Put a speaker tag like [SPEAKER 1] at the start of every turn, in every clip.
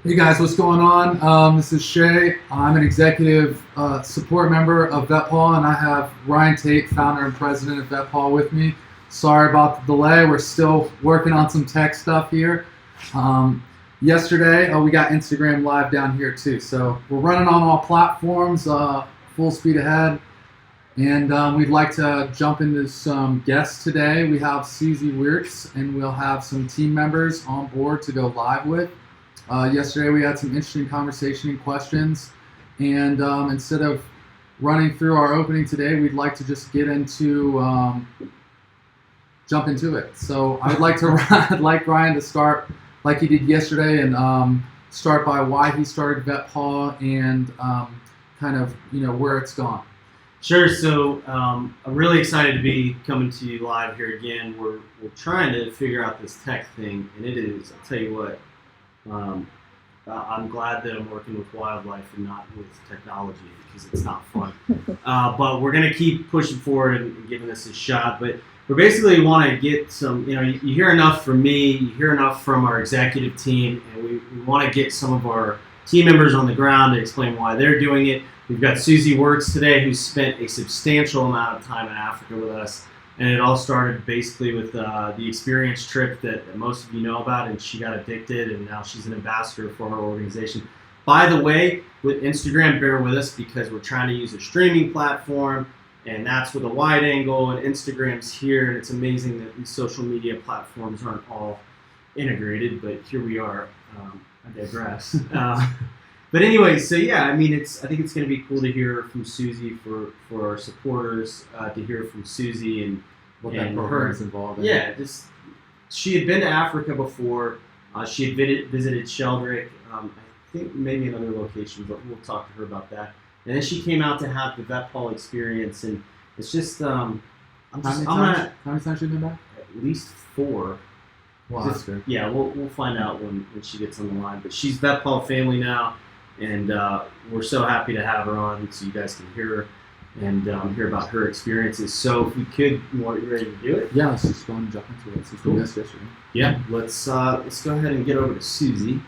[SPEAKER 1] Hey guys, what's going on? This is Shay. I'm an executive support member of VETPAW, and I have Ryan Tate, founder and president of VETPAW, with me. Sorry about the delay. We're still working on some tech stuff here. Yesterday, we got Instagram Live down here too. So we're running on all platforms, full speed ahead. And we'd like to jump into some guests today. We have Susie Wirtz, and we'll have some team members on board to go live with. Yesterday we had some interesting conversation and questions, and instead of running through our opening today, we'd like to just get into, jump into it. So I'd like Ryan to start like he did yesterday, and start by why he started VETPAW and kind of, where it's gone.
[SPEAKER 2] Sure. So I'm really excited to be coming to you live here again. We're trying to figure out this tech thing, and it is, I'll tell you what, I'm glad that I'm working with wildlife and not with technology, because it's not fun. But we're going to keep pushing forward and giving this a shot. But we basically want to get some, you hear enough from me, you hear enough from our executive team, and we want to get some of our team members on the ground to explain why they're doing it. We've got Susie Wirtz today, who spent a substantial amount of time in Africa with us. And it all started basically with the experience trip that most of you know about, and she got addicted, and now she's an ambassador for our organization. By the way, with Instagram, bear with us, because we're trying to use a streaming platform, and that's with a wide angle, and Instagram's here, and it's amazing that these social media platforms aren't all integrated, but here we are. I digress. But anyway, so yeah, I think it's going to be cool to hear from Susie for our supporters, to hear from Susie and
[SPEAKER 1] what that program is involved in.
[SPEAKER 2] Yeah, she had been to Africa before. She had visited Sheldrick, I think maybe another location, but we'll talk to her about that. And then she came out to have the VETPAW experience, and it's just,
[SPEAKER 1] How many times have you been back?
[SPEAKER 2] At least 4.
[SPEAKER 1] Wow, that's good.
[SPEAKER 2] Yeah, we'll find out when she gets on the line. But she's VETPAW family now. And we're so happy to have her on, so you guys can hear her and hear about her experiences. So if we could, are you ready to do it?
[SPEAKER 1] Yeah, let's just go and jump into it since we missed yesterday.
[SPEAKER 2] Yeah, let's go ahead and get over to Susie.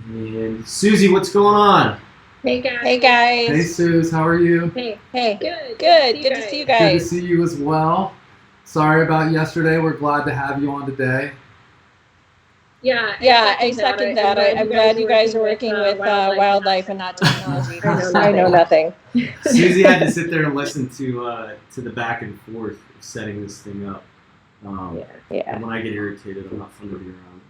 [SPEAKER 2] And Susie, what's going on?
[SPEAKER 3] Hey guys.
[SPEAKER 1] Hey Suze, how are you?
[SPEAKER 3] Hey.
[SPEAKER 4] Good to see you guys.
[SPEAKER 1] Good to see you as well. Sorry about yesterday. We're glad to have you on today.
[SPEAKER 4] Yeah, I second that. I'm glad you guys are working with wildlife and not technology.
[SPEAKER 3] I know nothing.
[SPEAKER 2] Susie had to sit there and listen to the back and forth of setting this thing up.
[SPEAKER 3] Yeah.
[SPEAKER 2] And when I get irritated, I'm not fun to be around.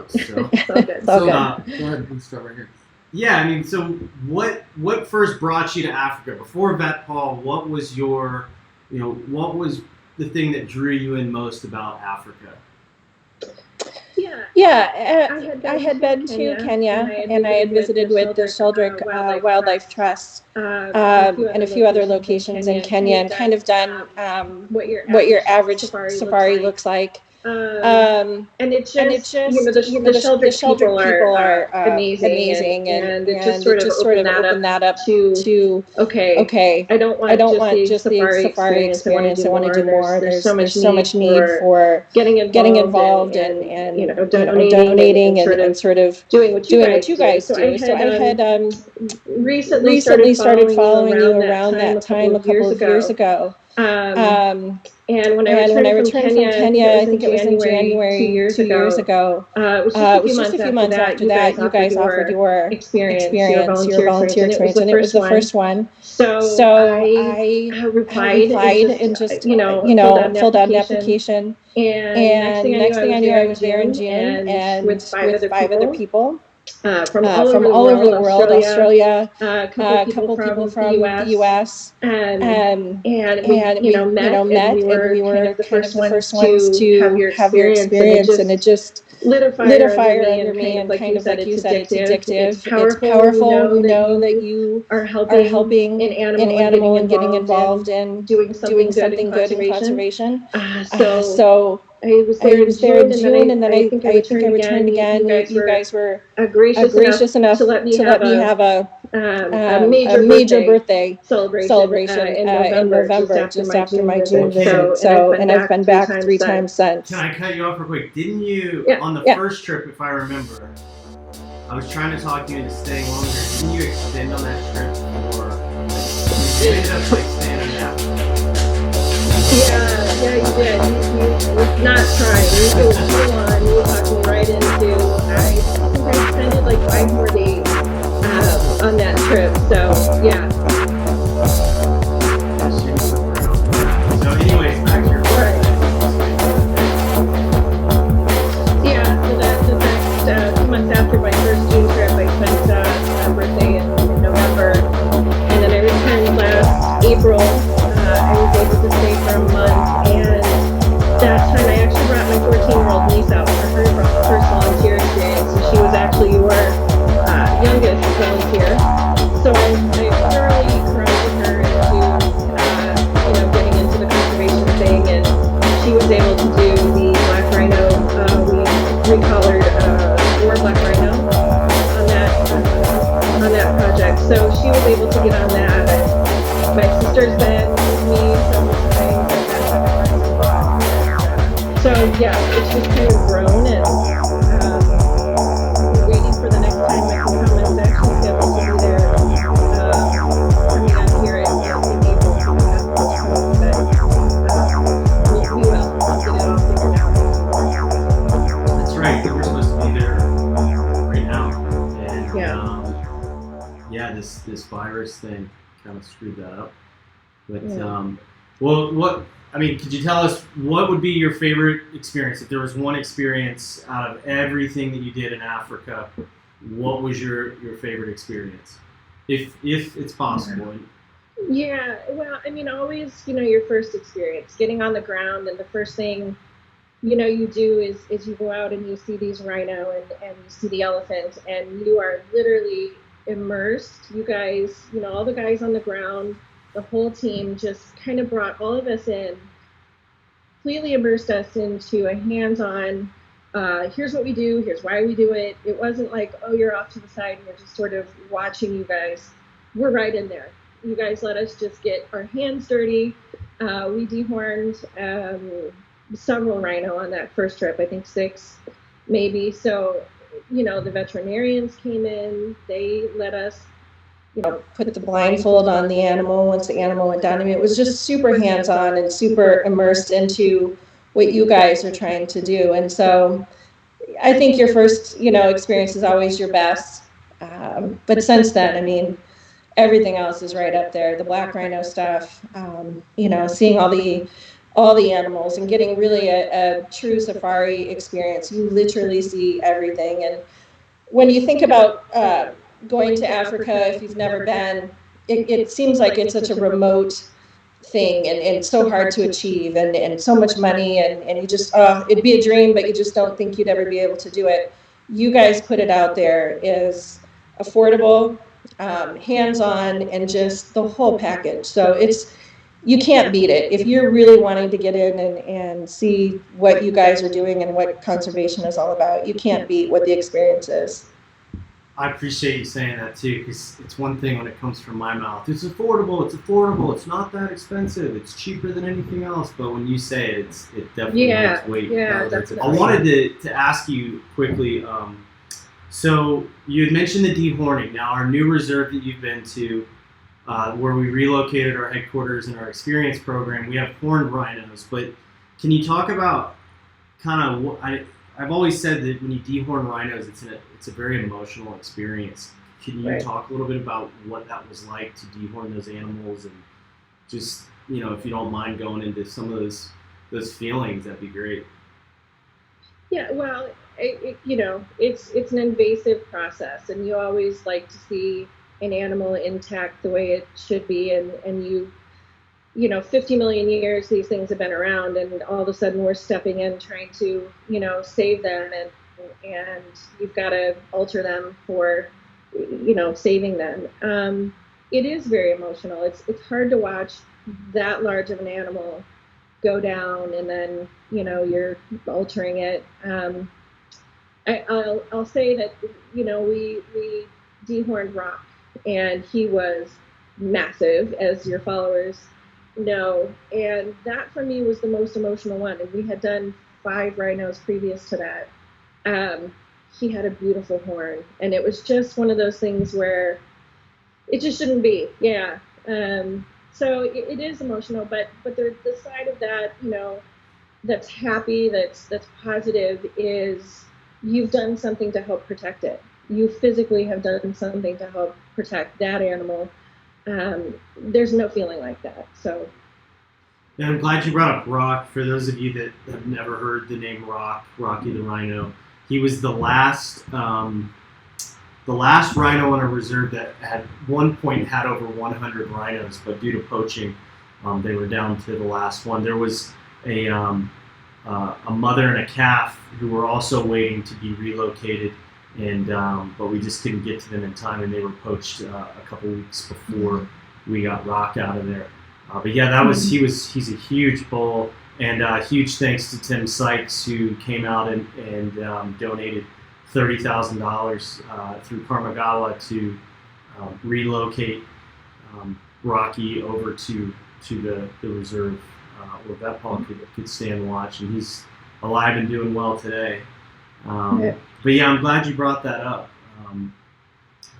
[SPEAKER 2] So
[SPEAKER 3] It's all good.
[SPEAKER 1] Go ahead and start right here.
[SPEAKER 2] yeah, I mean, so what first brought you to Africa? Before VETPAW, what was what was the thing that drew you in most about Africa?
[SPEAKER 4] Yeah, I had been to Kenya, and I had visited with the Sheldrick Wildlife Trust and a few other locations in Kenya, and kind of done what your average safari looks like. And it's just, the Sheldrick people are amazing, and it just sort of opened that up to, okay, I don't want just the safari experience. I want to do more. There's so much need for getting involved and donating and sort of doing what you guys do. So I had recently started following you around that time a couple of years ago. And when I returned from Kenya, I think it was in January 2 years ago, it was just a few months after that, you guys offered your experience, your volunteer experience, and it was the first one. So I replied and just, filled out an application. And next thing I knew, I was there in June, and with five other people. From all over the world, Australia, a couple people from the U.S. And we met, and we were kind of the first ones to have your experience, and it just lit a fire under me, and kind of like you said, it's addictive. It's powerful. We know that you are helping an animal and getting involved in doing something good in conservation. So I was there in June, and then I think I returned again. You guys were gracious enough to let me have a major birthday celebration in November, just after my June visit. So, and I've been back 3 times since.
[SPEAKER 2] Can I cut you off real quick? Didn't you, on the first trip, if I remember, I was trying to talk you into staying longer. Didn't you extend on that trip for, you ended up staying on that?
[SPEAKER 5] Yeah, you did. You not trying. You was full on. You were talking right into. I think I spent like 5 more days on that trip. So yeah.
[SPEAKER 2] So, anyways, back to your
[SPEAKER 5] right. Yeah. So the next 2 months after my first June trip, I spent my birthday in November, and then I returned last April. I was able to stay for a month, and that time I actually brought my 14-year-old niece out for her first volunteer experience, and she was actually your youngest volunteer. So I thoroughly corralled her into, getting into the conservation thing, and she was able to do the black rhino. We recolored war black rhino on that project, so she was able to get on that. My sister's been with me several times, so yeah, it's just kind of grown, and we're waiting for the next time I can come and actually be able to be there. I mean, I'm here in April, but we will get it all figured out.
[SPEAKER 2] That's right. We're supposed to be there right now, and this virus thing kind of screwed that up. But could you tell us what would be your favorite experience? If there was one experience out of everything that you did in Africa, what was your favorite experience, if it's possible?
[SPEAKER 5] Yeah, well, I mean, always, your first experience, getting on the ground, and the first thing, you do is you go out and you see these rhino and you see the elephant, and you are literally immersed. You guys, all the guys on the ground, the whole team just kind of brought all of us in, completely immersed us into a hands-on, here's what we do, here's why we do it. It wasn't like, oh, you're off to the side and we're just sort of watching you guys. We're right in there. You guys let us just get our hands dirty. We dehorned several rhino on that first trip, I think 6 maybe. So, the veterinarians came in, they let us put the blindfold on the animal once the animal went down. I mean, it was just super hands-on and super immersed into what you guys are trying to do. And so I think your first, experience is always your best. But since then, I mean, everything else is right up there. The black rhino stuff, seeing all the animals and getting really a true safari experience. You literally see everything. And when you think about
[SPEAKER 4] going to Africa, if you've never been, it seems like it's such a remote thing and so hard to achieve and so much money and you just, it'd be a dream, but you just don't think you'd ever be able to do it. You guys put it out there as affordable, hands-on, and just the whole package. So you can't beat it. If you're really wanting to get in and see what you guys are doing and what conservation is all about, you can't beat what the experience is.
[SPEAKER 2] I appreciate you saying that too, because it's one thing when it comes from my mouth. It's affordable, it's not that expensive, it's cheaper than anything else. But when you say it, it definitely holds weight.
[SPEAKER 5] Yeah, definitely.
[SPEAKER 2] I wanted to ask you quickly, so you had mentioned the dehorning. Now our new reserve that you've been to, where we relocated our headquarters and our experience program, we have horned rhinos, but can you talk about kind of I've always said that when you dehorn rhinos, it's a very emotional experience. Can you talk a little bit about what that was like to dehorn those animals, and just, if you don't mind going into some of those feelings, that'd be great.
[SPEAKER 5] Yeah, well, it's an invasive process, and you always like to see an animal intact the way it should be, and 50 million years these things have been around, and all of a sudden we're stepping in trying to, save them, and you've got to alter them for, saving them. It is very emotional. It's hard to watch that large of an animal go down, and then, you're altering it. I'll say that, we dehorned Rock, and he was massive, as your followers know, and that for me was the most emotional one. And we had done 5 rhinos previous to that. He had a beautiful horn, and it was just one of those things where it just shouldn't be. Yeah. So it is emotional, but the side of that, that's happy, that's positive, is you've done something to help protect it. You physically have done something to help protect that animal. There's no feeling like that. So,
[SPEAKER 2] yeah, I'm glad you brought up Rock. For those of you that have never heard the name Rocky the rhino, he was the last rhino on a reserve that at one point had over 100 rhinos, but due to poaching, they were down to the last one. There was a mother and a calf who were also waiting to be relocated, and but we just couldn't get to them in time, and they were poached a couple weeks before we got Rock out of there. But yeah, he's a huge bull, and huge thanks to Tim Sykes, who came out and donated $30,000 through Karmagawa to relocate Rocky over to the reserve where VETPAW could stay and watch, and he's alive and doing well today. But yeah, I'm glad you brought that up.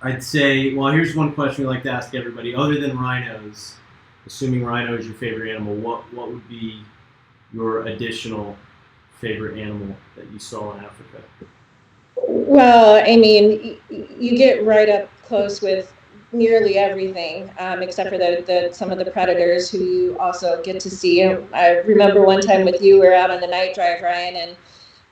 [SPEAKER 2] I'd say, well, here's one question we like to ask everybody. Other than rhinos, assuming rhino is your favorite animal, what would be your additional favorite animal that you saw in Africa?
[SPEAKER 4] Well, I mean, you get right up close with nearly everything, except for some of the predators who you also get to see. I remember one time with you, we were out on the night drive, Ryan, and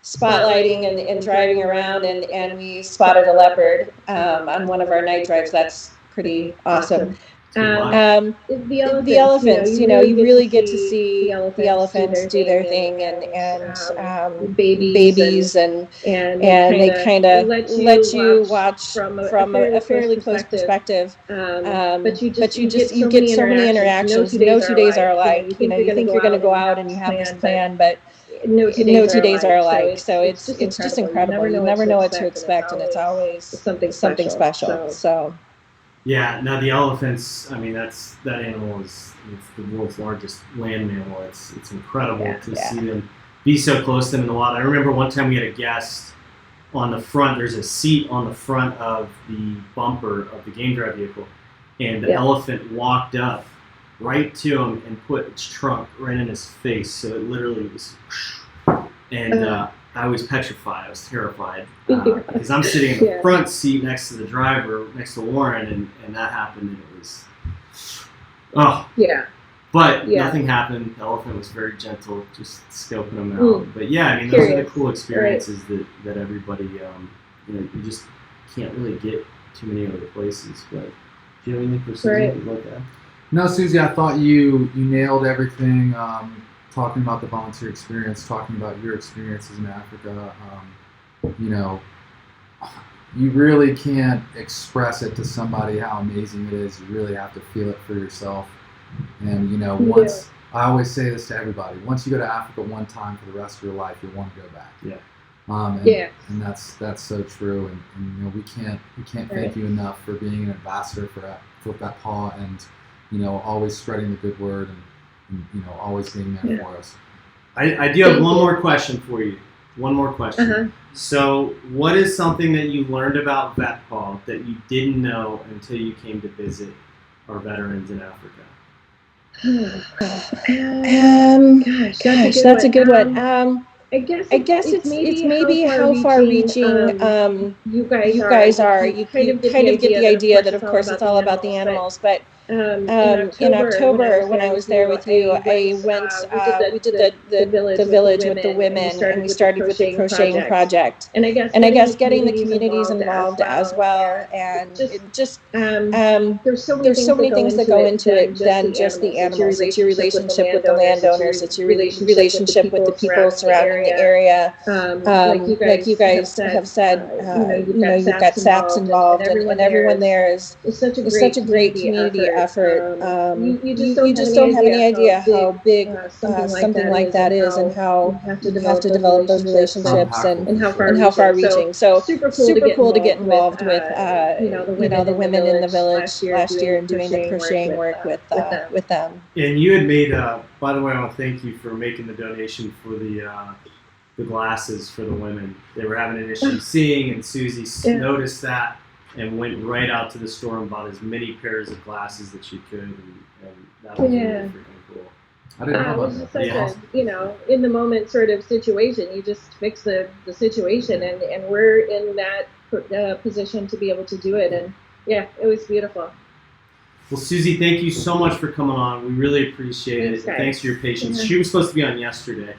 [SPEAKER 4] spotlighting and driving around, and we spotted a leopard on one of our night drives. That's pretty awesome. The elephants, you really get to see the elephants do their thing, and babies, and they kind of let you watch from a fairly close perspective. But you get so many interactions. No 2 days are alike. You think you're going to go out and you have this plan, but no 2 days are alike. So it's just incredible. You never know what to expect, and it's always something special. So.
[SPEAKER 2] Yeah, now the elephants, I mean, that animal it's the world's largest land mammal. It's incredible to see them be so close to them in the wild. I remember one time we had a guest on the front. There's a seat on the front of the bumper of the game drive vehicle, and the elephant walked up right to him and put its trunk right in his face. So it literally was, and I was petrified. I was terrified because I'm sitting in the front seat next to the driver, next to Warren, and that happened, and it was, But nothing happened. The elephant was very gentle, just scoping them out. But yeah, I mean, those are the cool experiences that everybody, you just can't really get too many other places. But do you have anything for Susie
[SPEAKER 5] Right.
[SPEAKER 2] you'd like to add?
[SPEAKER 1] No, Susie, I thought you nailed everything. Talking about the volunteer experience, talking about your experiences in Africa. You know, you really can't express it to somebody how amazing it is. You really have to feel it for yourself. And you know, once I always say this to everybody: once you go to Africa one time for the rest of your life, you'll want to go back.
[SPEAKER 2] Yeah.
[SPEAKER 1] And that's so true. And you know, we can't thank you enough for being an ambassador for VETPAW, and you know, always spreading the good word, and you know, always being there for us.
[SPEAKER 2] I do have one more question for you. One more question.
[SPEAKER 5] Uh-huh.
[SPEAKER 2] So, what is something that you learned about VETPAW that you didn't know until you came to visit our veterans in Africa?
[SPEAKER 4] Gosh, that's a good one.
[SPEAKER 5] I guess
[SPEAKER 4] it's maybe how far-reaching
[SPEAKER 5] you
[SPEAKER 4] you
[SPEAKER 5] guys
[SPEAKER 4] guys are.
[SPEAKER 5] You
[SPEAKER 4] You
[SPEAKER 5] kind of
[SPEAKER 4] get the idea that, of course, it's all about the animals. But in October, when I was there with you, I went. We did the village with the women, and we started with the crocheting project.
[SPEAKER 5] And
[SPEAKER 4] I guess getting the communities involved as well, and it just
[SPEAKER 5] there's so
[SPEAKER 4] many things that go into it than just the animals. It's your relationship with the landowners. It's your relationship with the people surrounding the area. Like you guys have said, you know, you've got SAPs involved, and everyone there is such a great community effort. You just don't have any idea how big something like that is, and how you have to develop those relationships, and how far-reaching. So super cool to get involved with the women in the village last year and doing the crocheting work with them.
[SPEAKER 2] And you had made, by the way, I want to thank you for making the donation for the glasses for the women. They were having an issue seeing, and Susie noticed that and went right out to the store and bought as many pairs of glasses that she could, and that was really freaking cool.
[SPEAKER 1] I didn't know
[SPEAKER 5] It was
[SPEAKER 1] about
[SPEAKER 5] such
[SPEAKER 1] that.
[SPEAKER 5] a, you know, in the moment sort of situation. You just fix the situation, and we're in that position to be able to do it. And yeah, it was beautiful.
[SPEAKER 2] Well, Susie, thank you so much for coming on. We really appreciate
[SPEAKER 5] Thanks,
[SPEAKER 2] it.
[SPEAKER 5] guys.
[SPEAKER 2] Thanks for your patience. She was supposed to be on yesterday,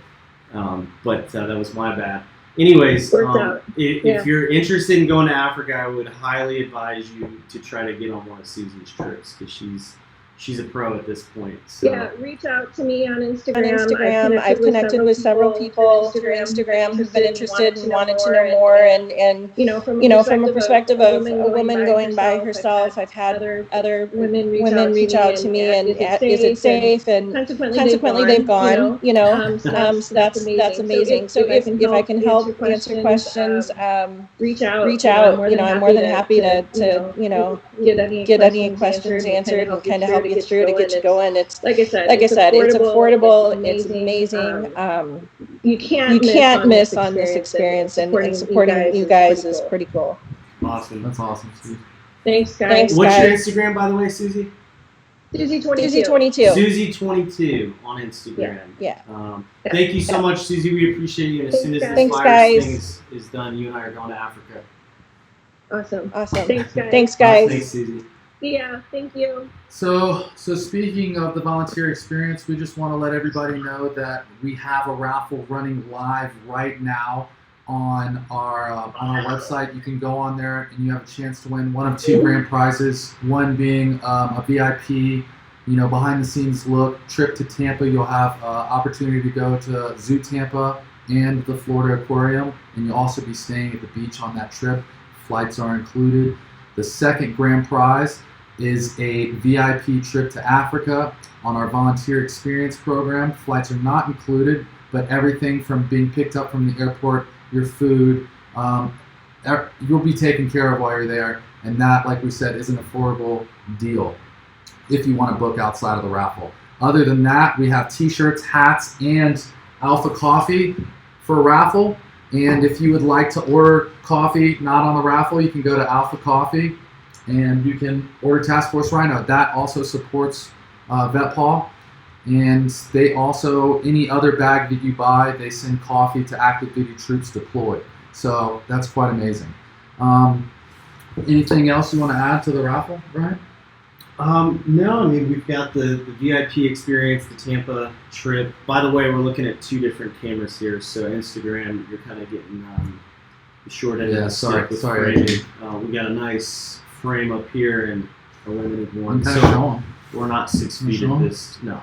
[SPEAKER 2] but that was my bad. Anyways, if you're interested in going to Africa, I would highly advise you to try to get on one of Susie's trips, because she's a pro at this point. So.
[SPEAKER 5] Yeah, reach out to me on Instagram.
[SPEAKER 4] I've connected with several people through Instagram who've been interested and wanted to know more. And
[SPEAKER 5] you know, from a perspective of
[SPEAKER 4] a woman going by herself, I've had other women reach out to me and is it safe? And consequently, they've gone. You know, so that's amazing. So if I can help answer questions,
[SPEAKER 5] reach out.
[SPEAKER 4] You know, I'm more than happy to get any questions answered and kind of help you through to get you going. It's like I said, it's affordable. It's amazing. You can't miss on this experience, and supporting you guys is pretty cool.
[SPEAKER 2] Awesome.
[SPEAKER 1] That's awesome, Steve.
[SPEAKER 5] Thanks, guys.
[SPEAKER 2] What's your Instagram, by the way, Susie?
[SPEAKER 4] Susie22.
[SPEAKER 2] Susie22 on Instagram.
[SPEAKER 4] Yeah.
[SPEAKER 2] Thank you so much, Susie. We appreciate you. And as soon as this
[SPEAKER 4] Thanks,
[SPEAKER 2] virus
[SPEAKER 4] guys.
[SPEAKER 2] thing is done, you and I are going to Africa.
[SPEAKER 5] Awesome.
[SPEAKER 4] Thanks, guys.
[SPEAKER 2] Thanks, Susie.
[SPEAKER 5] Yeah, thank you.
[SPEAKER 1] So speaking of the volunteer experience, we just want to let everybody know that we have a raffle running live right now on our website. You can go on there and you have a chance to win one of two grand prizes. One being a VIP, behind the scenes look trip to Tampa. You'll have opportunity to go to Zoo Tampa and the Florida Aquarium, and you'll also be staying at the beach on that trip. Flights are included. The second grand prize is a VIP trip to Africa on our volunteer experience program. Flights are not included, but everything from being picked up from the airport, your food, you'll be taken care of while you're there. And that, like we said, is an affordable deal if you want to book outside of the raffle. Other than that, we have t-shirts, hats, and Alpha Coffee for a raffle. And if you would like to order coffee not on the raffle, you can go to Alpha Coffee and you can order Task Force Rhino. That also supports VETPAW. And they also, any other bag that you buy, they send coffee to active duty troops deployed. So that's quite amazing. Anything else you want to add to the raffle, Brian?
[SPEAKER 2] No, I mean, we've got the VIP experience, the Tampa trip. By the way, we're looking at two different cameras here. So Instagram, you're kind of getting the short end of the stick with framing. We got a nice frame up here and a limited one.
[SPEAKER 1] You can kind of show 'em.
[SPEAKER 2] We're not 6
[SPEAKER 1] Can you
[SPEAKER 2] feet
[SPEAKER 1] show
[SPEAKER 2] at
[SPEAKER 1] 'em?
[SPEAKER 2] this. No.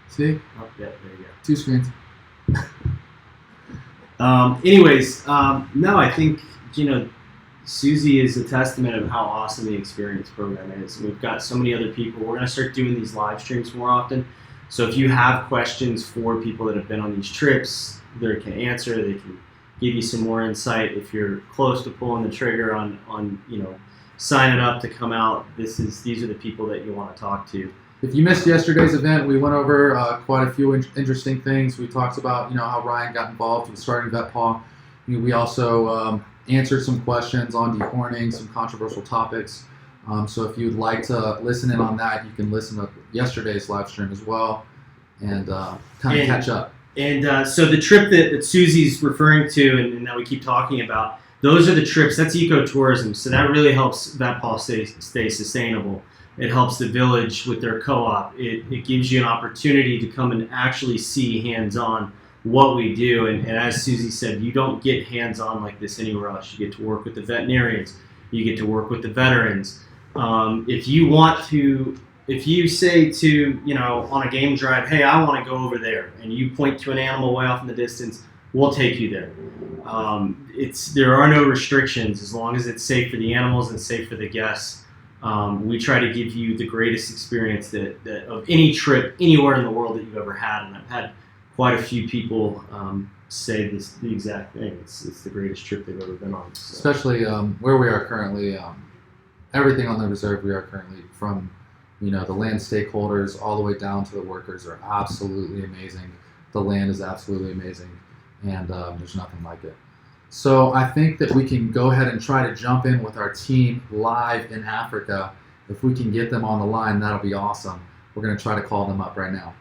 [SPEAKER 1] See?
[SPEAKER 2] Oh, yeah, there you go.
[SPEAKER 1] 2 screens.
[SPEAKER 2] Anyways, no, I think, Susie is a testament of how awesome the experience program is. We've got so many other people. We're going to start doing these live streams more often. So if you have questions for people that have been on these trips, they can answer. They can give you some more insight. If you're close to pulling the trigger on signing up to come out, these are the people that you want to talk to.
[SPEAKER 1] If you missed yesterday's event, we went over quite a few interesting things. We talked about how Ryan got involved with starting VETPAW. We also answered some questions on dehorning, some controversial topics. So if you'd like to listen in on that, you can listen to yesterday's live stream as well and kind of catch up.
[SPEAKER 2] And so the trip that Susie's referring to and that we keep talking about, those are the trips. That's ecotourism. So that really helps VETPAW stay sustainable. It helps the village with their co-op. It gives you an opportunity to come and actually see hands-on what we do. And as Susie said, you don't get hands-on like this anywhere else. You get to work with the veterinarians. You get to work with the veterans. If you say to, on a game drive, hey, I want to go over there, and you point to an animal way off in the distance, we'll take you there. There are no restrictions as long as it's safe for the animals and safe for the guests. We try to give you the greatest experience that of any trip anywhere in the world that you've ever had, and I've had quite a few people say the exact thing. It's the greatest trip they've ever been on. So.
[SPEAKER 1] Especially where we are currently, everything on the reserve we are currently, from the land stakeholders all the way down to the workers, are absolutely amazing. The land is absolutely amazing, and there's nothing like it. So I think that we can go ahead and try to jump in with our team live in Africa. If we can get them on the line, that'll be awesome. We're going to try to call them up right now.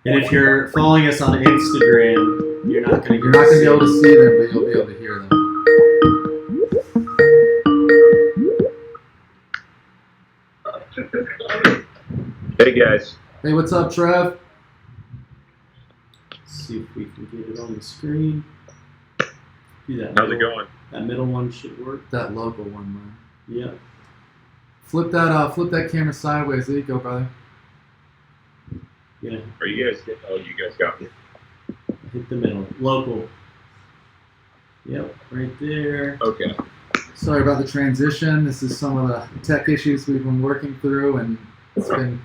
[SPEAKER 2] And if you're following us on Instagram, you're not going to
[SPEAKER 1] be able to see them, but you'll be able to hear them.
[SPEAKER 6] Hey guys.
[SPEAKER 1] Hey, what's up, Trev?
[SPEAKER 2] See if we can get it on the screen. Do that.
[SPEAKER 6] How's it going?
[SPEAKER 2] That middle one should work.
[SPEAKER 1] That local one, man.
[SPEAKER 2] Yeah.
[SPEAKER 1] Flip that camera sideways. There you go, brother.
[SPEAKER 2] Yeah.
[SPEAKER 6] Are you guys? Oh, you guys got it.
[SPEAKER 2] Hit the middle. Local. Yep, right there.
[SPEAKER 6] Okay.
[SPEAKER 1] Sorry about the transition. This is some of the tech issues we've been working through, and it's been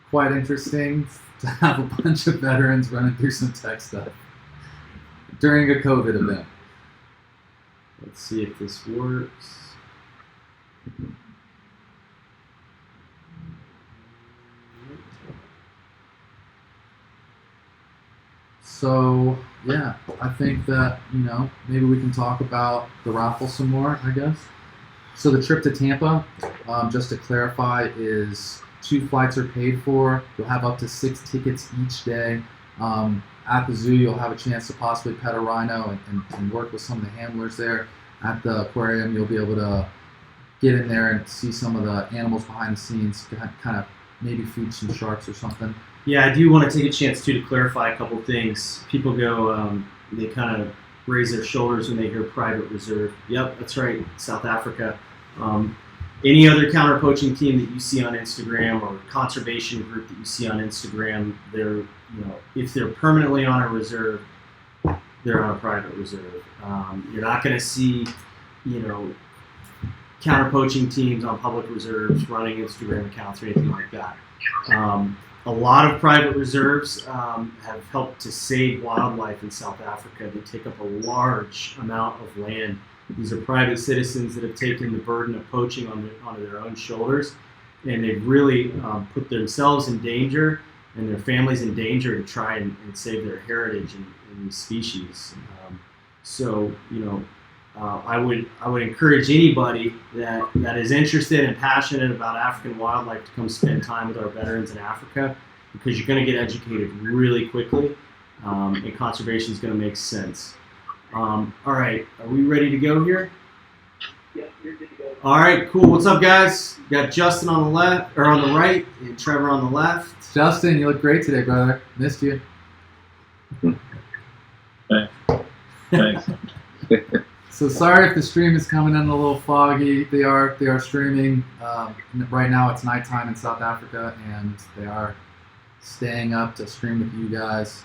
[SPEAKER 1] quite interesting to have a bunch of veterans running through some tech stuff during a COVID event.
[SPEAKER 2] Let's see if this works.
[SPEAKER 1] So, yeah, I think that, maybe we can talk about the raffle some more, I guess. So the trip to Tampa, just to clarify, is 2 flights are paid for. You'll have up to 6 tickets each day. At the zoo, you'll have a chance to possibly pet a rhino and work with some of the handlers there. At the aquarium, you'll be able to get in there and see some of the animals behind the scenes, kind of maybe feed some sharks or something.
[SPEAKER 2] Yeah, I do want to take a chance, too, to clarify a couple things. People go, they kind of raise their shoulders when they hear private reserve. Yep, that's right, South Africa. Any other counter poaching team that you see on Instagram or conservation group that you see on Instagram, they're, if they're permanently on a reserve, they're on a private reserve. You're not going to see, counter poaching teams on public reserves running Instagram accounts or anything like that. A lot of private reserves have helped to save wildlife in South Africa. They take up a large amount of land. These are private citizens that have taken the burden of poaching onto their own shoulders, and they've really put themselves in danger and their families in danger to try and save their heritage in these species. I would encourage anybody that is interested and passionate about African wildlife to come spend time with our veterans in Africa, because you're going to get educated really quickly, and conservation is going to make sense. All right, are we ready to go here?
[SPEAKER 7] Yeah, you're good to go.
[SPEAKER 2] All right, cool. What's up, guys? We got Justin on the left, or on the right, and Trevor on the left.
[SPEAKER 1] Justin, you look great today, brother. Missed you.
[SPEAKER 6] Thanks.
[SPEAKER 1] So sorry if the stream is coming in a little foggy. They are streaming. Right now it's nighttime in South Africa, and they are staying up to stream with you guys,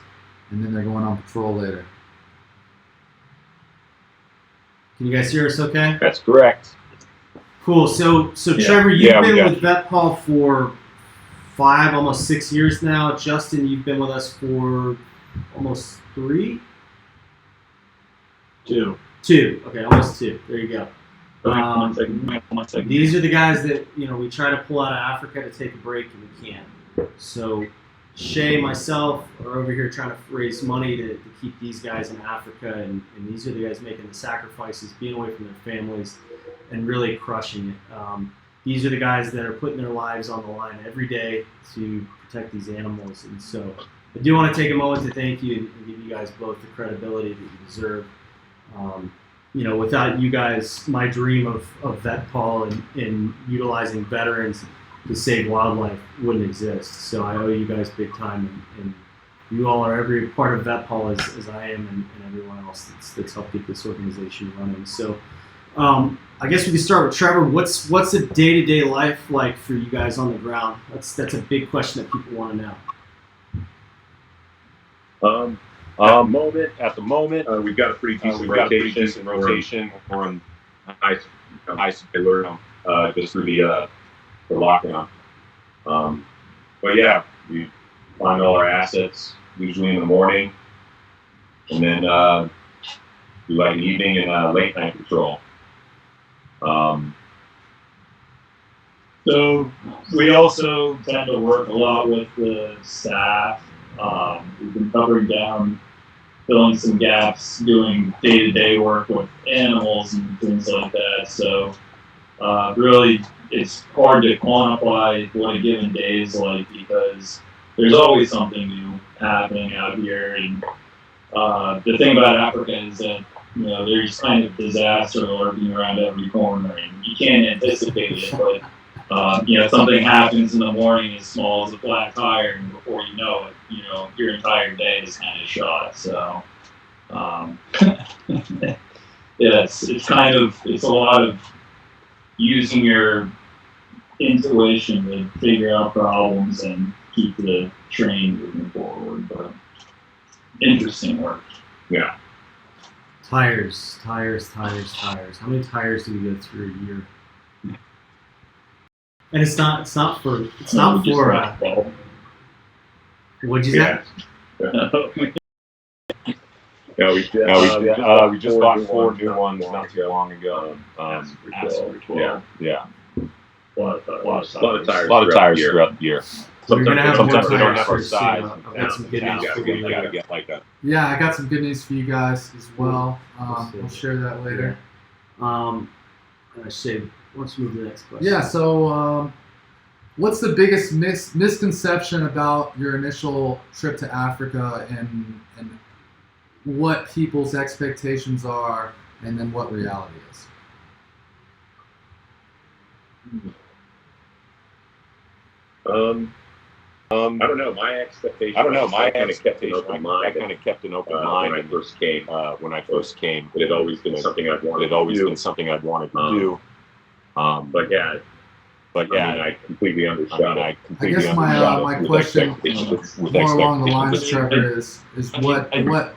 [SPEAKER 1] and then they're going on patrol later.
[SPEAKER 2] Can you guys hear us okay?
[SPEAKER 6] That's correct.
[SPEAKER 2] Cool. So
[SPEAKER 6] Yeah.
[SPEAKER 2] Trevor, you've
[SPEAKER 6] Yeah, we
[SPEAKER 2] been
[SPEAKER 6] got
[SPEAKER 2] with VETPAW for 5, almost 6 years now. Justin, you've been with us for almost 3?
[SPEAKER 7] 2.
[SPEAKER 2] 2. Okay, almost 2. There you go.
[SPEAKER 7] One second.
[SPEAKER 2] These are the guys that, we try to pull out of Africa to take a break, and we can't. So Shay, myself, are over here trying to raise money to keep these guys in Africa, and these are the guys making the sacrifices, being away from their families, and really crushing it. These are the guys that are putting their lives on the line every day to protect these animals. And so I do want to take a moment to thank you and give you guys both the credibility that you deserve. Without you guys, my dream of VETPAW and utilizing veterans to save wildlife wouldn't exist. So I owe you guys big time, and you all are every part of VETPAW as I am, and everyone else that's helped get this organization running. So I guess we can start with Trevor. What's a day-to-day life like for you guys on the ground? That's a big question that people want to know.
[SPEAKER 6] At the moment, we've got a pretty decent rotation. We're on ice alert just through the lockdown. But yeah, we find all our assets usually in the morning, and then do like an evening and late night patrol.
[SPEAKER 7] So we also tend to work a lot with the staff. We've been covering down, filling some gaps, doing day-to-day work with animals and things like that. So really, it's hard to quantify what a given day is like because there's always something new happening out here. And the thing about Africa is that there's kind of disaster lurking around every corner, and you can't anticipate it, but something happens in the morning as small as a flat tire, and before you know it, your entire day is kind of shot. So, it's a lot of using your intuition to figure out problems and keep the train moving forward. But interesting work.
[SPEAKER 6] Yeah.
[SPEAKER 2] Tires. How many tires do we go through a year? And it's not for what'd you say?
[SPEAKER 6] We just bought 4 new ones not too long ago. Yeah. A lot of tires throughout the year.
[SPEAKER 2] We're gonna have more
[SPEAKER 6] Sometimes we don't
[SPEAKER 2] tires
[SPEAKER 6] have our
[SPEAKER 2] for
[SPEAKER 6] size.
[SPEAKER 2] I've got some good news for you.
[SPEAKER 6] We gotta get like that.
[SPEAKER 1] Yeah, I got some good news for you guys as well. We'll share that later.
[SPEAKER 2] Shay, why don't you move to the next question?
[SPEAKER 1] Yeah, so what's the biggest misconception about your initial trip to Africa, and what people's expectations are, and then what reality is?
[SPEAKER 6] I don't know. My expectation. I kind of kept an open mind when I first came. It had always been something I'd wanted to do. But yeah, I completely undershot.
[SPEAKER 1] I guess my question more along the lines, Trevor, is what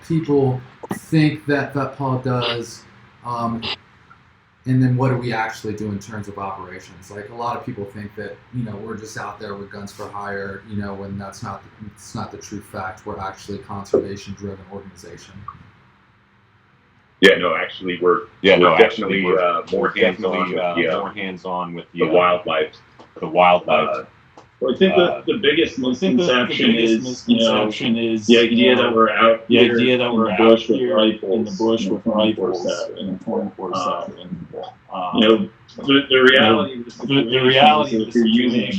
[SPEAKER 1] people think that VETPAW does, and then what do we actually do in terms of operations? Like, a lot of people think that we're just out there with guns for hire, when it's not the true fact. We're actually a conservation-driven organization.
[SPEAKER 6] Yeah, no, actually, we're definitely more hands-on with the wildlife.
[SPEAKER 7] Well, I think the biggest misconception is the idea that we're out here in the bush with rifles 24/7. The reality is if you're using a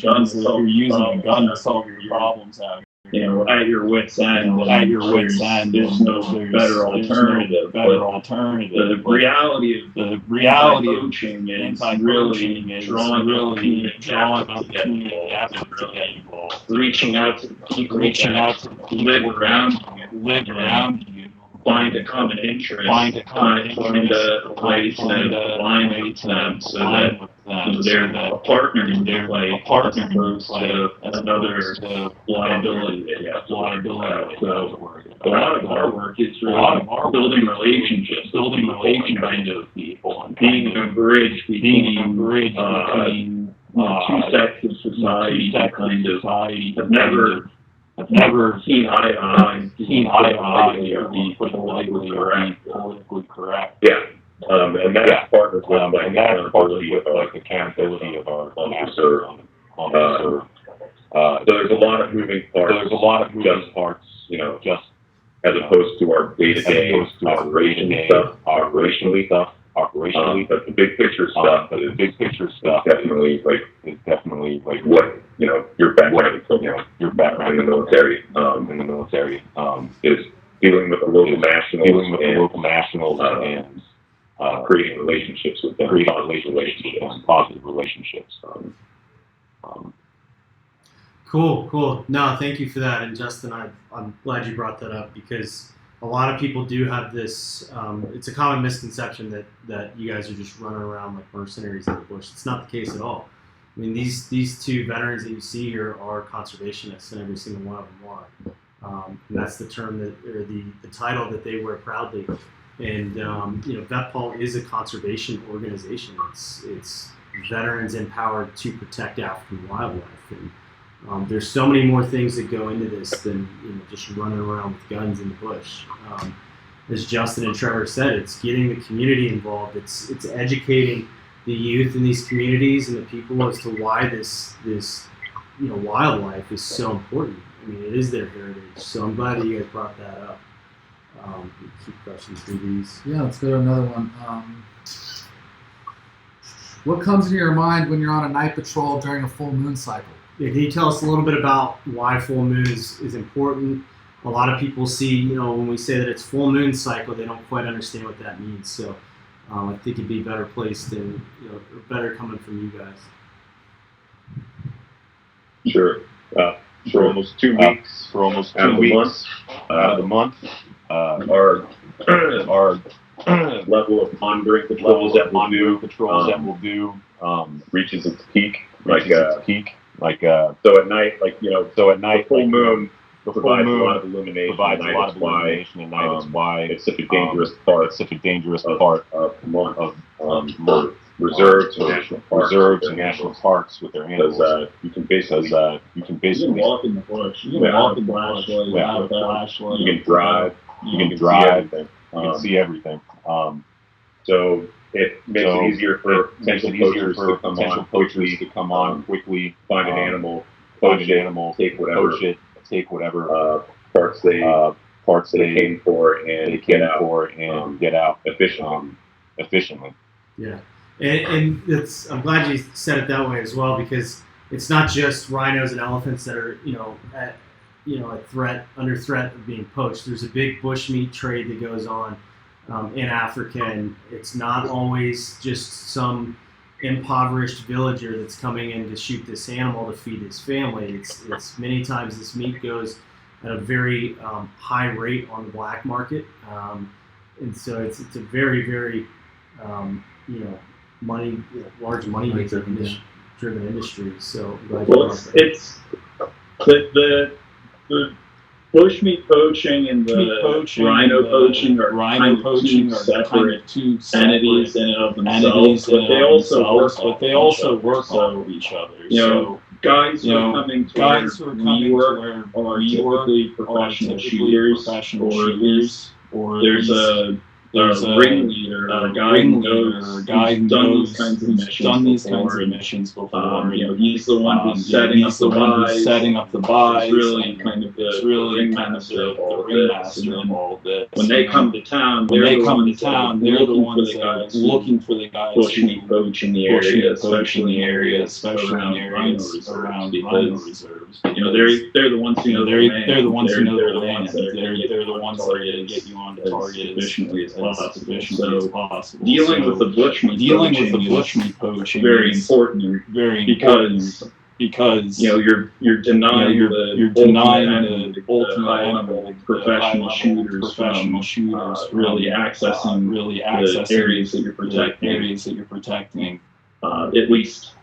[SPEAKER 7] gun to solve your problems out here, at your wit's end. There's no better alternative. The reality of coaching is really drawing up to get involved, reaching out to people that live around you find a common interest, find a way to align with them so that they're a partner in their play, as opposed to another liability. So a lot of our work is really building relationships kind of people, and being a bridge between two sects of society that kind of have never seen eye to eye, politically correct.
[SPEAKER 6] Yeah. And that's part of accountability of our officer. So there's a lot of moving parts. Just as opposed to our day-to-day operationally stuff. But the big picture stuff is definitely like what your background in the military is dealing with the local nationals and creating relationships with them, positive relationships.
[SPEAKER 2] Cool. No, thank you for that. And Justin, I'm glad you brought that up, because a lot of people do have this, it's a common misconception that you guys are just running around like mercenaries in the bush. It's not the case at all. I mean, these two veterans that you see here are conservationists, and every single one of them are. And that's the term or the title that they wear proudly. And, VETPAW is a conservation organization. It's veterans empowered to protect African wildlife. And there's so many more things that go into this than just running around with guns in the bush. As Justin and Trevor said, it's getting the community involved. It's educating the youth in these communities and the people as to why this wildlife is so important. I mean, it is their heritage. So I'm glad that you guys brought that up. Keep questions through these.
[SPEAKER 1] Yeah, let's go to another one. What comes into your mind when you're on a night patrol during a full moon cycle?
[SPEAKER 2] Yeah, can you tell us a little bit about why full moon is important? A lot of people see, when we say that it's full moon cycle, they don't quite understand what that means. So I think it'd be better placed and better coming from you guys.
[SPEAKER 6] Sure. For almost 2 weeks. Out of the month. Our level of monitoring patrols that we'll do reaches its peak. So at night, the full moon provides a lot of illumination, and that's why it's such a dangerous part of the month. Reserves and national parks with their animals. Because you can basically
[SPEAKER 7] walk in the bush. You can walk in the bush without a flashlight.
[SPEAKER 6] You can drive. You can see everything. So it makes it easier for potential poachers to come on quickly, find an animal, take whatever parts they came for, and get out efficiently.
[SPEAKER 2] Yeah, and I'm glad you said it that way as well, because it's not just rhinos and elephants that are under threat of being poached. There's a big bushmeat trade that goes on in Africa, and it's not always just some impoverished villager that's coming in to shoot this animal to feed his family. It's many times this meat goes at a very high rate on the black market, and so it's a very, very large money driven industry. So
[SPEAKER 7] it's the bushmeat poaching and the rhino poaching are kind of two separate entities in and of themselves, but they also work off of each other. Guys who are coming to where we work are typically professional shooters, or there's a ringleader, or a guy who's done these kinds of missions before. He's the one who's setting up the buys. He's really kind of the ringmaster of all this. When they come to town, they're the ones that are looking for the guys who poach in the area, especially around rhino reserves. They're the ones who know the land. They're the ones who know the land. They're the ones that are going to get you on target as efficiently as possible. Dealing with the bushmeat poaching is very important, because because
[SPEAKER 8] you're denying
[SPEAKER 7] you're denying the ultimate enemy,
[SPEAKER 8] professional shooters really accessing the areas that you're protecting. At least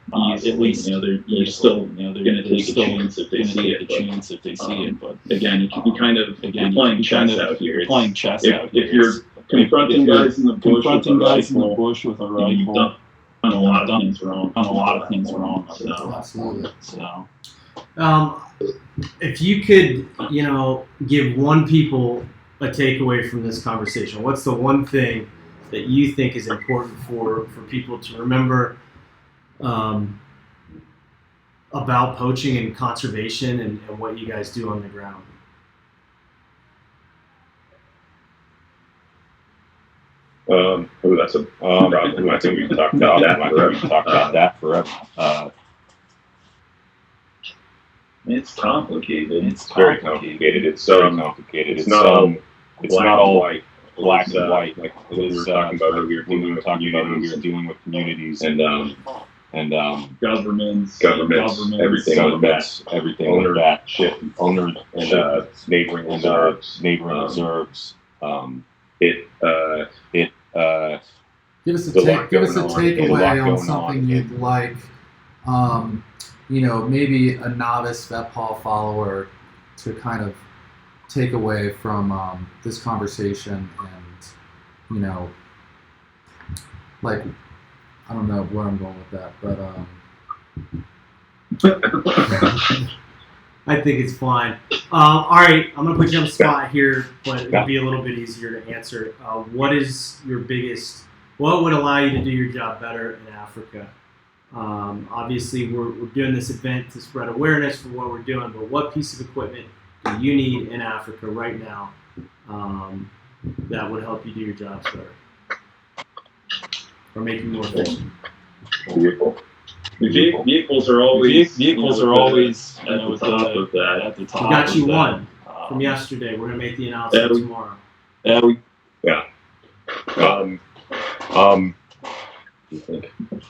[SPEAKER 8] you're still going to take a chance if they see it. But again, you kind of playing chess out here. If you're confronting guys in the bush with a rifle, you've done a lot of things wrong.
[SPEAKER 1] Absolutely.
[SPEAKER 7] So,
[SPEAKER 2] if you could, give one people a takeaway from this conversation, what's the one thing that you think is important for people to remember about poaching and conservation and what you guys do on the ground?
[SPEAKER 6] That's a problem. I think we've talked about that forever.
[SPEAKER 8] It's complicated.
[SPEAKER 6] It's very complicated. It's so complicated. It's not all white, black and white, like we were talking about earlier. We were dealing with communities and
[SPEAKER 8] governments,
[SPEAKER 6] everything like that. Owners and neighboring reserves.
[SPEAKER 1] Give us a takeaway on something you'd like. Maybe a novice VETPAW follower to kind of take away from this conversation, and I don't know where I'm going with that, but
[SPEAKER 2] I think it's fine. All right, I'm gonna put you on the spot here, but it'll be a little bit easier to answer. What is your biggest? What would allow you to do your job better in Africa? Obviously, we're doing this event to spread awareness for what we're doing, but what piece of equipment do you need in Africa right now that would help you do your jobs better or make you more efficient?
[SPEAKER 8] Vehicles are always
[SPEAKER 7] at the top of that. At the top.
[SPEAKER 2] We got you one from yesterday. We're gonna make the announcement tomorrow.
[SPEAKER 6] Yeah.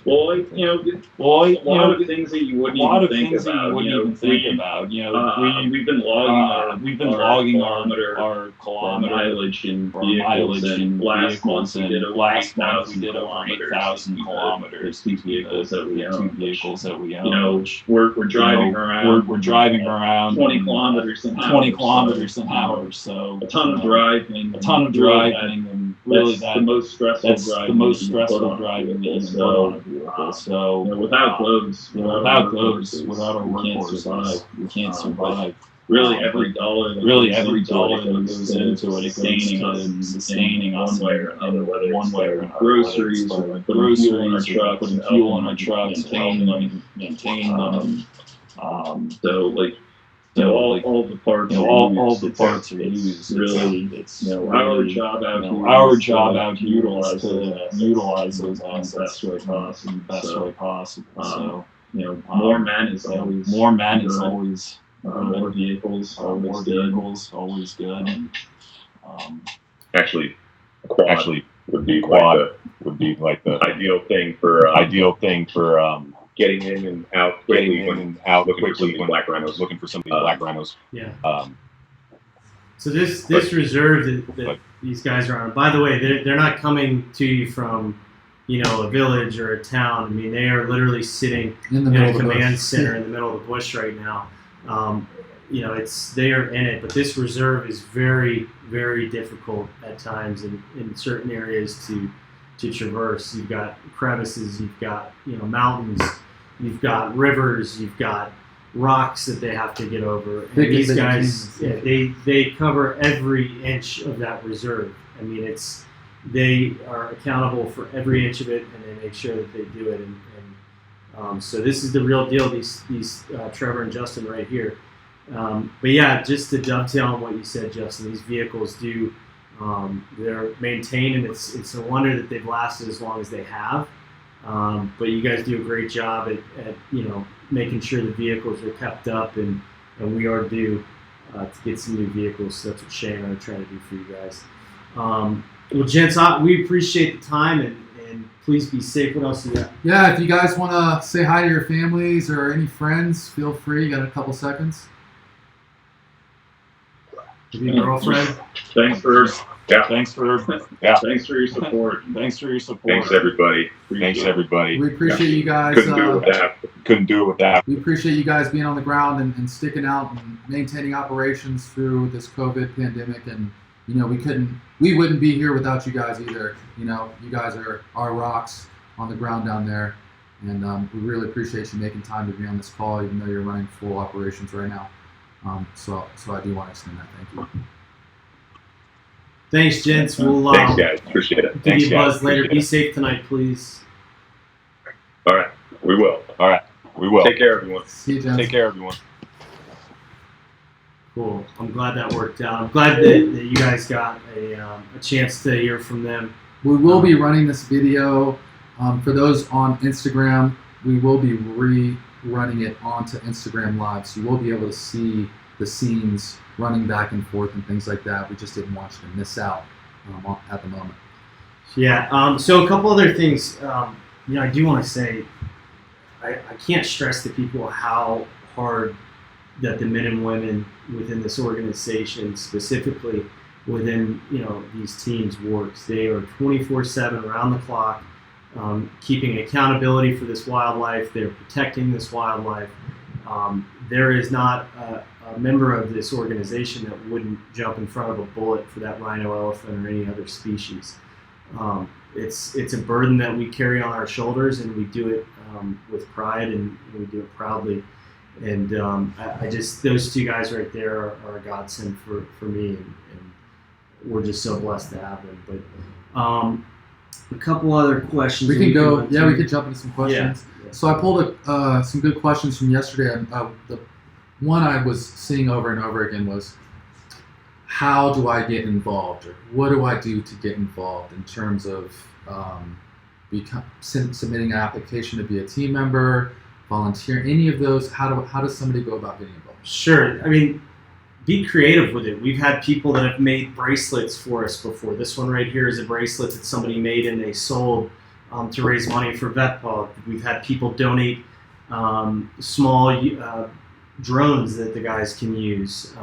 [SPEAKER 8] Well, a lot of things that you wouldn't even think about. We've been logging our kilometer mileage in vehicles, and last month we did over 8,000 kilometers. These vehicles that we own. We're driving around 20 kilometers an hour. So a ton of driving, and really that's the most stressful driving. So without those, without our workforce, we can't survive. Really, every dollar that goes into it, goes to sustaining us one way or another, whether it's groceries or putting fuel in our trucks, maintain them. All the parts are used. Really, it's our job out here is to utilize those assets the best way possible. So more men is always more vehicles, always good.
[SPEAKER 6] Actually, quad would be like the ideal thing for getting in and out quickly when black rhinos.
[SPEAKER 2] Yeah. So this reserve that these guys are on. By the way, they're not coming to you from a village or a town. I mean, they are literally sitting in a command center in the middle of the bush right now. They are in it, but this reserve is very, very difficult at times in certain areas to traverse. You've got crevices, you've got mountains, you've got rivers, you've got rocks that they have to get over. And these guys, they cover every inch of that reserve. I mean, they are accountable for every inch of it, and they make sure that they do it. And so this is the real deal. These Trevor and Justin right here. But yeah, just to dovetail on what you said, Justin, these vehicles they're maintained, and it's a wonder that they've lasted as long as they have. But you guys do a great job at making sure the vehicles are kept up, and we are due to get some new vehicles. So that's what Shane and I are trying to do for you guys. Well, gents, we appreciate the time, and and please be safe. What else you got?
[SPEAKER 1] Yeah, if you guys want to say hi to your families or any friends, feel free. You got a couple seconds. Maybe a girlfriend.
[SPEAKER 8] Thanks for
[SPEAKER 6] Yeah.
[SPEAKER 8] thanks for your support.
[SPEAKER 6] Thanks, everybody.
[SPEAKER 8] Thanks everybody.
[SPEAKER 1] We appreciate you guys.
[SPEAKER 6] Couldn't do it with that.
[SPEAKER 1] We appreciate you guys being on the ground and sticking out and maintaining operations through this COVID pandemic. And we wouldn't be here without you guys either. You guys are our rocks on the ground down there, and we really appreciate you making time to be on this call, even though you're running full operations right now. So I do want to extend that thank you.
[SPEAKER 2] Thanks, gents. We'll
[SPEAKER 6] Thanks, guys. Appreciate it.
[SPEAKER 2] give you a buzz later. Be safe tonight, please.
[SPEAKER 6] All right. We will. Take care, everyone.
[SPEAKER 1] See you, gents.
[SPEAKER 8] Take care, everyone.
[SPEAKER 2] Cool. I'm glad that worked out. I'm glad that you guys got a chance to hear from them.
[SPEAKER 1] We will be running this video for those on Instagram. We will be rerunning it onto Instagram Live, so you will be able to see the scenes running back and forth and things like that. We just didn't want you to miss out at the moment.
[SPEAKER 2] Yeah. So a couple other things. I do want to say, I can't stress to people how hard that the men and women within this organization, specifically within these teams, works. They are 24/7 around the clock, keeping accountability for this wildlife. They're protecting this wildlife. There is not a member of this organization that wouldn't jump in front of a bullet for that rhino, elephant, or any other species. It's a burden that we carry on our shoulders, and we do it with pride, and we do it proudly. And I just, those two guys right there are a godsend for me, and we're just so blessed to have them. But a couple other questions.
[SPEAKER 1] We can go. Yeah, we could jump into some questions.
[SPEAKER 2] Yeah.
[SPEAKER 1] So I pulled some good questions from yesterday. And the one I was seeing over and over again was, how do I get involved, or what do I do to get involved in terms of submitting an application to be a team member, volunteer, any of those? How does somebody go about getting involved?
[SPEAKER 2] Sure. I mean, be creative with it. We've had people that have made bracelets for us before. This one right here is a bracelet that somebody made and they sold to raise money for VETPAW. We've had people donate small drones that the guys can use.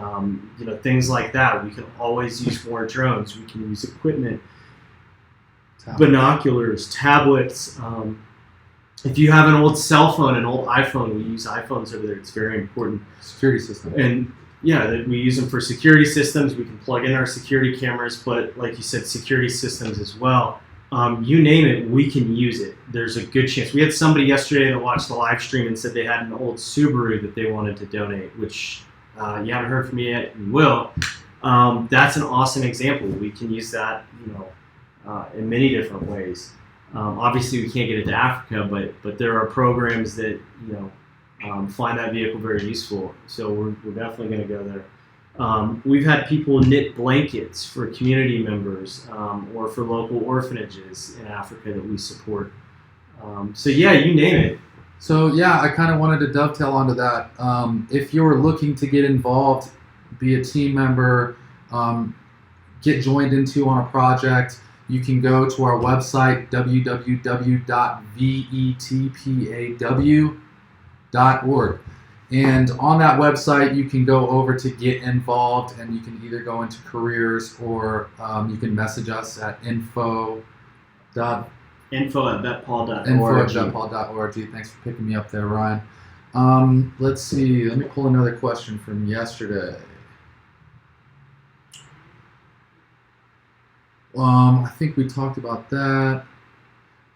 [SPEAKER 2] Things like that. We can always use more drones. We can use equipment, binoculars, tablets. If you have an old cell phone, an old iPhone, we use iPhones over there. It's very important.
[SPEAKER 1] Security system.
[SPEAKER 2] And yeah, we use them for security systems. We can plug in our security cameras, but like you said, security systems as well. You name it, we can use it. There's a good chance. We had somebody yesterday that watched the live stream and said they had an old Subaru that they wanted to donate, which you haven't heard from me yet, you will. That's an awesome example. We can use that, in many different ways. Obviously, we can't get it to Africa, but there are programs that find that vehicle very useful. So we're definitely going to go there. We've had people knit blankets for community members or for local orphanages in Africa that we support. So yeah, you name it.
[SPEAKER 1] So yeah, I kind of wanted to dovetail onto that. If you're looking to get involved, be a team member, get joined into on a project, you can go to our website, www.vetpaw.org. And on that wetpaw's you can go over to get involved, and you can either go into careers or you can message us at info@vetpaw.org. Thanks for picking me up there, Ryan. Let's see. Let me pull another question from yesterday. I think we talked about that.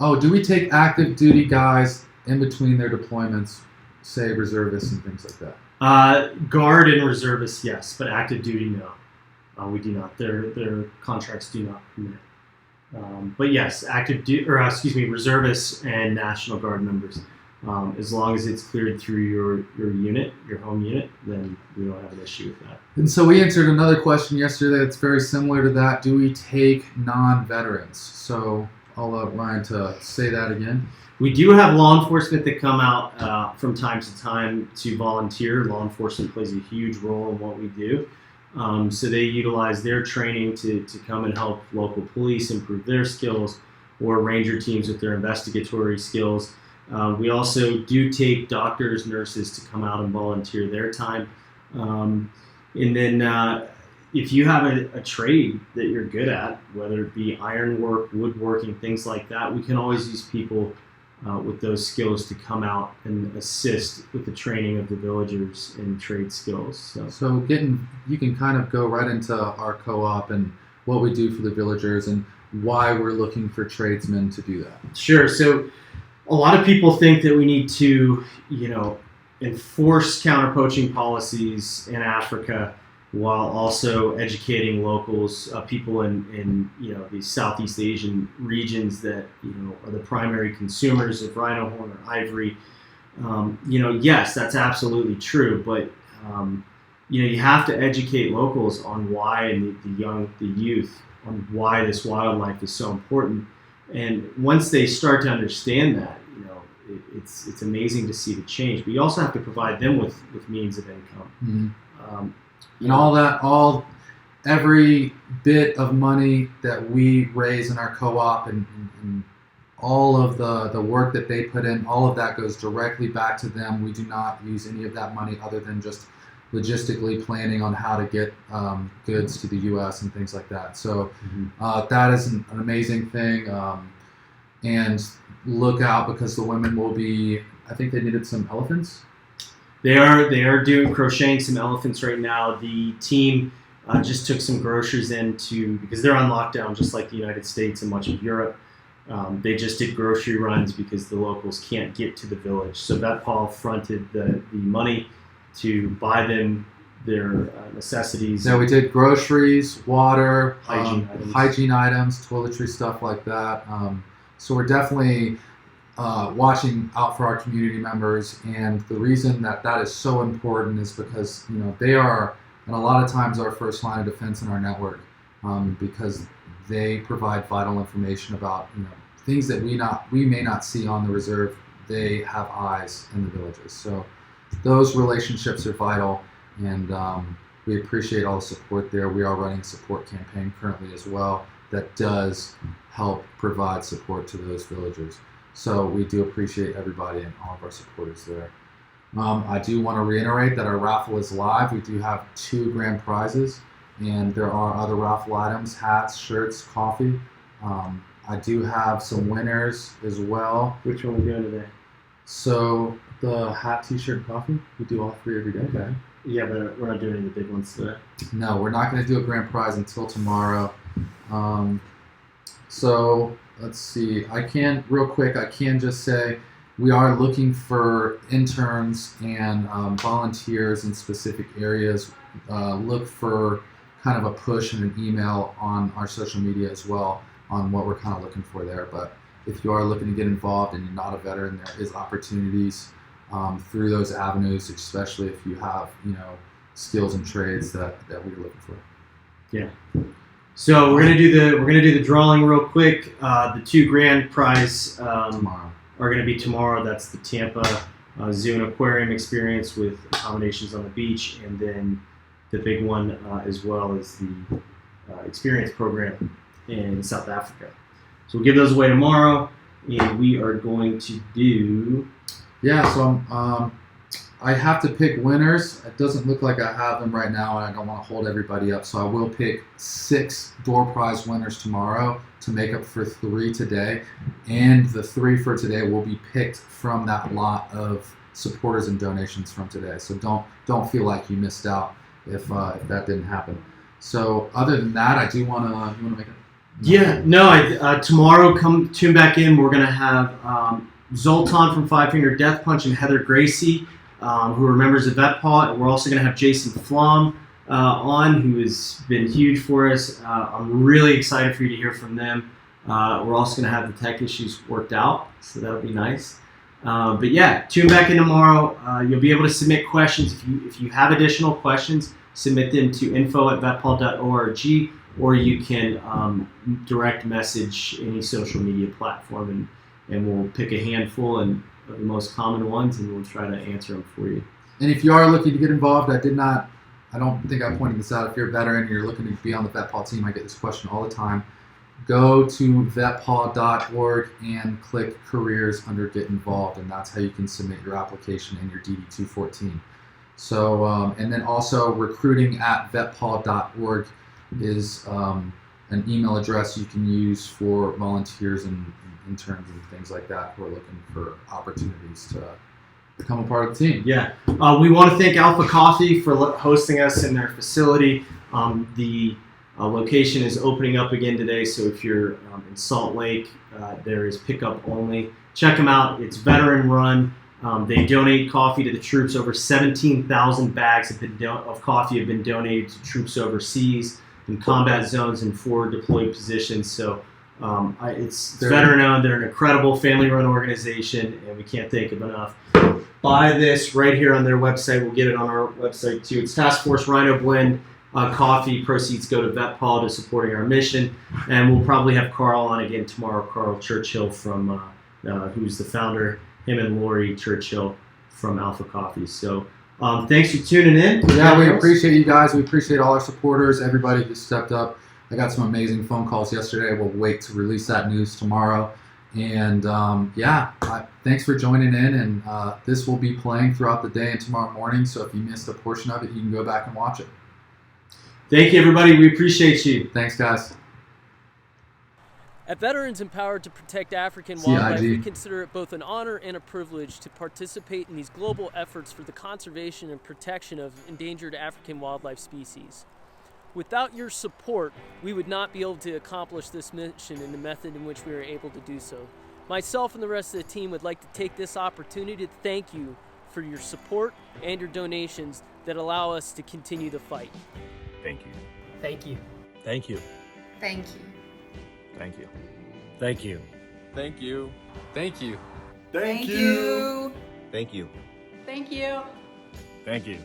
[SPEAKER 1] Oh, do we take active duty guys in between their deployments, say reservists and things like that?
[SPEAKER 2] Guard and reservists, yes, but active duty, no. We do not. Their contracts do not permit. But yes, reservists and National Guard members. As long as it's cleared through your unit, your home unit, then we don't have an issue with that.
[SPEAKER 1] And so we answered another question yesterday that's very similar to that. Do we take non-veterans? So I'll let Ryan to say that again.
[SPEAKER 2] We do have law enforcement that come out from time to time to volunteer. Law enforcement plays a huge role in what we do. So they utilize their training to come and help local police improve their skills. or ranger teams with their investigatory skills. We also do take doctors, nurses to come out and volunteer their time. And then if you have a trade that you're good at, whether it be ironwork, woodworking, things like that, we can always use people with those skills to come out and assist with the training of the villagers in trade skills.
[SPEAKER 1] So you can kind of go right into our co-op and what we do for the villagers and why we're looking for tradesmen to do that.
[SPEAKER 2] Sure. So a lot of people think that we need to, enforce counter-poaching policies in Africa while also educating locals, people in these Southeast Asian regions that are the primary consumers of rhino horn or ivory. Yes, that's absolutely true, but you have to educate locals on why, and the youth on why this wildlife is so important. And once they start to understand that, it's amazing to see the change. But you also have to provide them with means of income.
[SPEAKER 1] Mm-hmm. And every bit of money that we raise in our co-op and all of the work that they put in, all of that goes directly back to them. We do not use any of that money other than just logistically planning on how to get goods to the U.S. and things like that. So that is an amazing thing. And look out, because the women will be, I think they needed some elephants.
[SPEAKER 2] They are doing crocheting some elephants right now. The team just took some groceries because they're on lockdown just like the United States and much of Europe. They just did grocery runs because the locals can't get to the village. So VETPAW fronted the money to buy them their necessities.
[SPEAKER 1] Yeah, we did groceries, water,
[SPEAKER 2] hygiene
[SPEAKER 1] items, toiletry, stuff like that. So we're definitely watching out for our community members, and the reason that is so important is because they are, and a lot of times, our first line of defense in our network, because they provide vital information about things that we may not see on the reserve. They have eyes in the villages, so those relationships are vital, and we appreciate all the support there. We are running a support campaign currently as well that does help provide support to those villagers. So we do appreciate everybody and all of our supporters there. I do want to reiterate that our raffle is live. We do have 2 grand prizes, and there are other raffle items: hats, shirts, coffee. I do have some winners as well.
[SPEAKER 2] Which one are we doing today?
[SPEAKER 1] So the hat, t-shirt, and coffee, we do all 3 every day.
[SPEAKER 2] Okay. Yeah, but we're not doing any of the big ones today.
[SPEAKER 1] No, we're not going to do a grand prize until tomorrow. So let's see. I can just say we are looking for interns and volunteers in specific areas. Look for kind of a push and an email on our social media as well on what we're kind of looking for there. But if you are looking to get involved and you're not a veteran, there is opportunities through those avenues, especially if you have skills and trades that we're looking for.
[SPEAKER 2] Yeah. So we're gonna do the drawing real quick. The 2 grand prize
[SPEAKER 1] Tomorrow
[SPEAKER 2] are gonna be tomorrow. That's the Tampa Zoo and Aquarium experience with accommodations on the beach, and then the big one as well is the experience program in South Africa. So we'll give those away tomorrow, and we are going to do.
[SPEAKER 1] Yeah. So I have to pick winners. It doesn't look like I have them right now, and I don't want to hold everybody up. So I will pick 6 door prize winners tomorrow to make up for 3 today. And the 3 for today will be picked from that lot of supporters and donations from today. So don't feel like you missed out if that didn't happen. So other than that, I do want to. You want to make it?
[SPEAKER 2] Yeah. No. Tomorrow, tune back in. We're gonna have Zoltan from Five Finger Death Punch and Heather Gracie, who are members of VETPAW. And we're also going to have Jason Flom on, who has been huge for us. I'm really excited for you to hear from them. We're also going to have the tech issues worked out, so that'll be nice. But yeah, tune back in tomorrow. You'll be able to submit questions. If you have additional questions, submit them to info@vetpaw.org, or you can direct message any social media platform, and we'll pick a handful of the most common ones, and we'll try to answer them for you.
[SPEAKER 1] And if you are looking to get involved, I don't think I pointed this out. If you're a veteran and you're looking to be on the VETPAW team, I get this question all the time. go to vetpaw.org and click careers under get involved, and that's how you can submit your application and your DD-214. So, and then also recruiting at vetpaw.org is an email address you can use for volunteers and interns and things like that who are looking for opportunities to become a part of the team.
[SPEAKER 2] Yeah. We want to thank Alpha Coffee for hosting us in their facility. The location is opening up again today, so if you're in Salt Lake, there is pickup only. Check them out. It's veteran run. They donate coffee to the troops. Over 17,000 bags of coffee have been donated to troops overseas in combat zones and forward deployed positions. So it's veteran owned. They're an incredible family run organization, and we can't thank them enough. Buy this right here on their website. We'll get it on our website too. It's Task Force Rhino Blend coffee. Proceeds go to VETPAW to supporting our mission. And we'll probably have Carl on again tomorrow. Carl Churchill from who's the founder. Him and Lori Churchill from Alpha Coffee. So thanks for tuning in.
[SPEAKER 1] Yeah, we appreciate you guys. We appreciate all our supporters, everybody who stepped up. I got some amazing phone calls yesterday. We'll wait to release that news tomorrow. And thanks for joining in. And this will be playing throughout the day and tomorrow morning. So if you missed a portion of it, you can go back and watch it.
[SPEAKER 2] Thank you, everybody. We appreciate you.
[SPEAKER 1] Thanks, guys.
[SPEAKER 9] At Veterans Empowered to Protect African Wildlife, we consider it both an honor and a privilege to participate in these global efforts for the conservation and protection of endangered African wildlife species. Without your support, we would not be able to accomplish this mission in the method in which we are able to do so. Myself and the rest of the team would like to take this opportunity to thank you for your support and your donations that allow us to continue the fight.
[SPEAKER 10] Thank you.
[SPEAKER 9] Thank you.
[SPEAKER 10] Thank you.
[SPEAKER 11] Thank you.
[SPEAKER 10] Thank you. Thank you.
[SPEAKER 12] Thank you. Thank you.
[SPEAKER 11] Thank you.
[SPEAKER 10] Thank you.
[SPEAKER 11] Thank you.
[SPEAKER 10] Thank you.